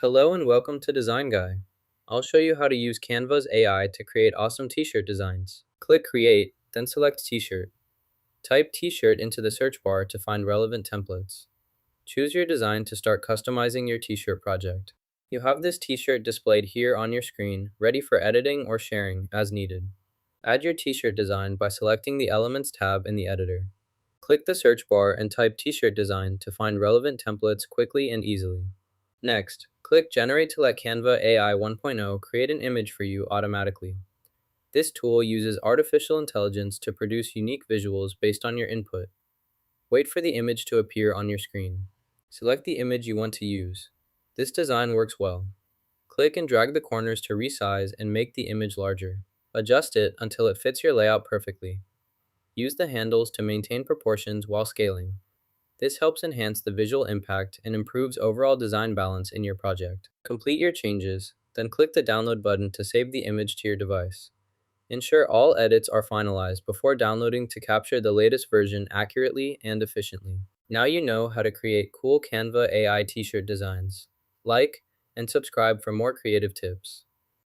Hello and welcome to Design Guy. I'll show you how to use Canva's AI to create awesome t-shirt designs. Click Create, then select T-shirt. Type T-shirt into the search bar to find relevant templates. Choose your design to start customizing your t-shirt project. You have this t-shirt displayed here on your screen, ready for editing or sharing as needed. Add your t-shirt design by selecting the Elements tab in the editor. Click the search bar and type T-shirt design to find relevant templates quickly and easily. Next, click Generate to let Canva AI 1.0 create an image for you automatically. This tool uses artificial intelligence to produce unique visuals based on your input. Wait for the image to appear on your screen. Select the image you want to use. This design works well. Click and drag the corners to resize and make the image larger. Adjust it until it fits your layout perfectly. Use the handles to maintain proportions while scaling. This helps enhance the visual impact and improves overall design balance in your project. Complete your changes, then click the download button to save the image to your device. Ensure all edits are finalized before downloading to capture the latest version accurately and efficiently. Now you know how to create cool Canva AI t-shirt designs. Like and subscribe for more creative tips.